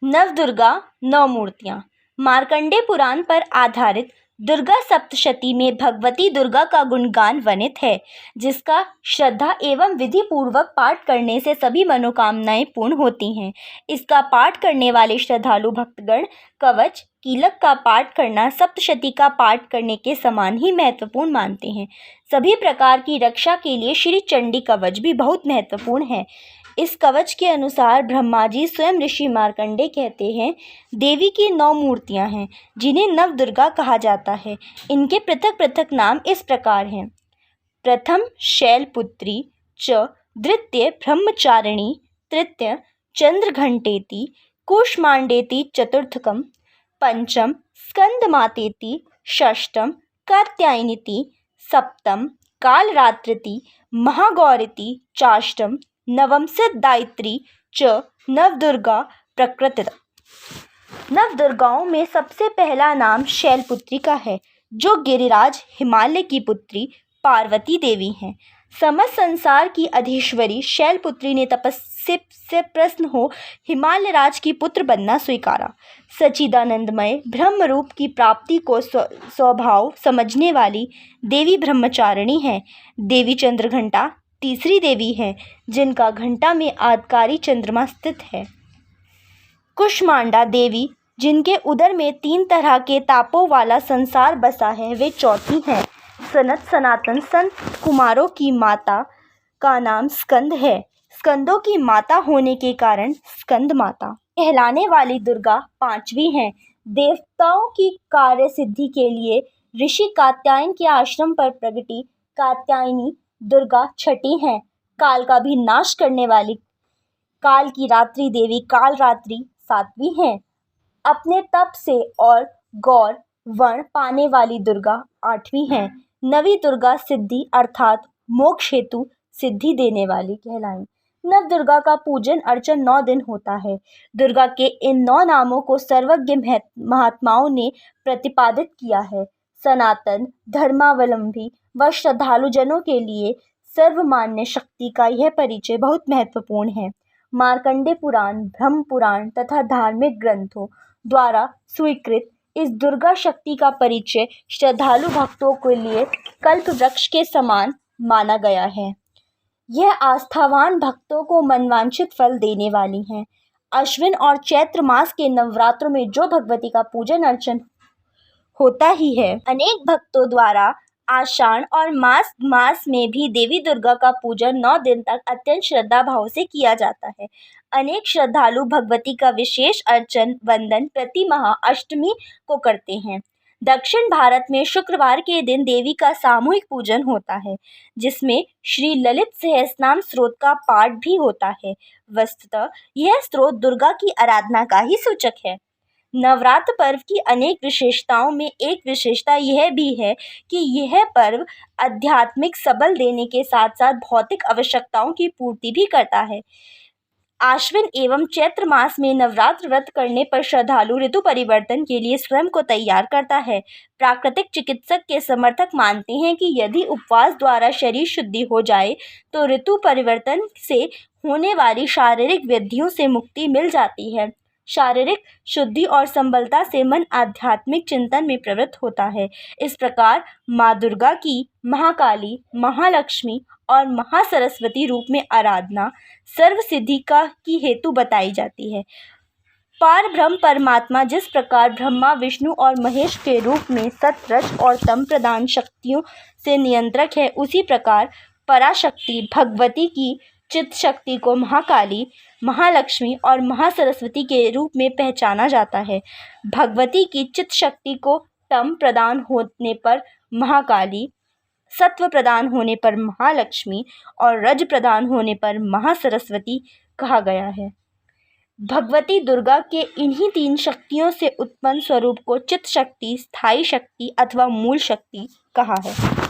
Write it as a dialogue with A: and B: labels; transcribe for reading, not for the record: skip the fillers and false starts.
A: नवदुर्गा नौ मूर्तियाँ। मार्कंडेय पुराण पर आधारित दुर्गा सप्तशती में भगवती दुर्गा का गुणगान वर्णित है, जिसका श्रद्धा एवं विधि पूर्वक पाठ करने से सभी मनोकामनाएं पूर्ण होती हैं। इसका पाठ करने वाले श्रद्धालु भक्तगण कवच कीलक का पाठ करना सप्तशती का पाठ करने के समान ही महत्वपूर्ण मानते हैं। सभी प्रकार की रक्षा के लिए श्री चंडी कवच भी बहुत महत्वपूर्ण है। इस कवच के अनुसार ब्रह्मा जी स्वयं ऋषि मार्कंडेय कहते हैं, देवी की 9 मूर्तियां हैं जिन्हें नवदुर्गा कहा जाता है। इनके पृथक पृथक नाम इस प्रकार हैं। प्रथम शैलपुत्री च, द्वितीय ब्रह्मचारिणी, तृतीय चंद्रघंटेति, कूष्मांडेति चतुर्थकम, पंचम स्कंदमातेति, षष्ठम कात्यायनीति, सप्तम कालरात्रिति, महागौरीति, चाष्टम नवम सिद्धायत्री च नवदुर्गा प्रकृति। नवदुर्गाओं में सबसे पहला नाम शैलपुत्री का है, जो गिरिराज हिमालय की पुत्री पार्वती देवी हैं। समस्त संसार की अधीश्वरी शैलपुत्री ने तपस्या से प्रसन्न हो हिमालयराज की पुत्र बनना स्वीकारा। सच्चिदानंदमय ब्रह्म रूप की प्राप्ति को स्वभाव समझने वाली देवी ब्रह्मचारिणी है। देवी चंद्रघंटा तीसरी देवी है, जिनका घंटा में आदकारी चंद्रमा स्थित है। कुष्मांडा देवी, जिनके उदर में 3 तरह के तापों वाला संसार बसा है, वे चौथी हैं। सनातन संत कुमारों की माता का नाम स्कंद है। स्कंदों की माता होने के कारण स्कंद माता कहलाने वाली दुर्गा 5वीं हैं। देवताओं की कार्य सिद्धि के लिए ऋषि कात्यायन के आश्रम पर प्रगटी कात्यायनी दुर्गा 6ठी हैं। काल का भी नाश करने वाली काल की रात्रि देवी कालरात्रि 7वीं हैं। अपने तप से और गौर वर्ण पाने वाली दुर्गा 8वीं हैं। 9वीं दुर्गा सिद्धि अर्थात मोक्ष हेतु सिद्धि देने वाली कहलाई। नवदुर्गा का पूजन अर्चन 9 दिन होता है। दुर्गा के इन 9 नामों को सर्वज्ञ महात्माओं ने प्रतिपादित किया है। सनातन धर्मावलंबी व श्रद्धालु जनों के लिए सर्वमान्य शक्ति का यह परिचय बहुत महत्वपूर्ण है। मार्कंडेय पुराण, ब्रह्म पुराण तथा धार्मिक ग्रंथों द्वारा स्वीकृत इस दुर्गा शक्ति का परिचय श्रद्धालु भक्तों के लिए कल्प वृक्ष के समान माना गया है। यह आस्थावान भक्तों को मनवांछित फल देने वाली हैं। अश्विन और चैत्र मास के नवरात्रों में जो भगवती का पूजन अर्चन होता ही है, अनेक भक्तों द्वारा आषाढ़ और मास में भी देवी दुर्गा का पूजन 9 दिन तक अत्यंत श्रद्धा भाव से किया जाता है। अनेक श्रद्धालु भगवती का विशेष अर्चन वंदन प्रति महा अष्टमी को करते हैं। दक्षिण भारत में शुक्रवार के दिन देवी का सामूहिक पूजन होता है, जिसमें श्री ललित सहस्रनाम स्तोत्र का पाठ भी होता है। वस्तुतः यह स्तोत्र दुर्गा की आराधना का ही सूचक है। नवरात्र पर्व की अनेक विशेषताओं में एक विशेषता यह भी है कि यह पर्व आध्यात्मिक सबल देने के साथ साथ भौतिक आवश्यकताओं की पूर्ति भी करता है। आश्विन एवं चैत्र मास में नवरात्र व्रत करने पर श्रद्धालु ऋतु परिवर्तन के लिए स्वयं को तैयार करता है। प्राकृतिक चिकित्सक के समर्थक मानते हैं कि यदि उपवास द्वारा शरीर शुद्धि हो जाए तो ऋतु परिवर्तन से होने वाली शारीरिक व्याधियों से मुक्ति मिल जाती है। शारीरिक शुद्धि और संबलता से मन आध्यात्मिक चिंतन में प्रवृत्त होता है। इस प्रकार माँ दुर्गा की महाकाली, महालक्ष्मी और महासरस्वती रूप में आराधना सर्व सिद्धि की हेतु बताई जाती है। पारब्रह्म परमात्मा जिस प्रकार ब्रह्मा, विष्णु और महेश के रूप में सत, रज और तम प्रधान शक्तियों से नियंत्रक है, उसी प्रकार पराशक्ति भगवती की चित्त शक्ति को महाकाली, महालक्ष्मी और महासरस्वती के रूप में पहचाना जाता है। भगवती की चित्त शक्ति को तम प्रदान होने पर महाकाली, सत्व प्रदान होने पर महालक्ष्मी और रज प्रदान होने पर महासरस्वती कहा गया है। भगवती दुर्गा के इन्हीं 3 शक्तियों से उत्पन्न स्वरूप को चित्त शक्ति, स्थायी शक्ति अथवा मूल शक्ति कहा है।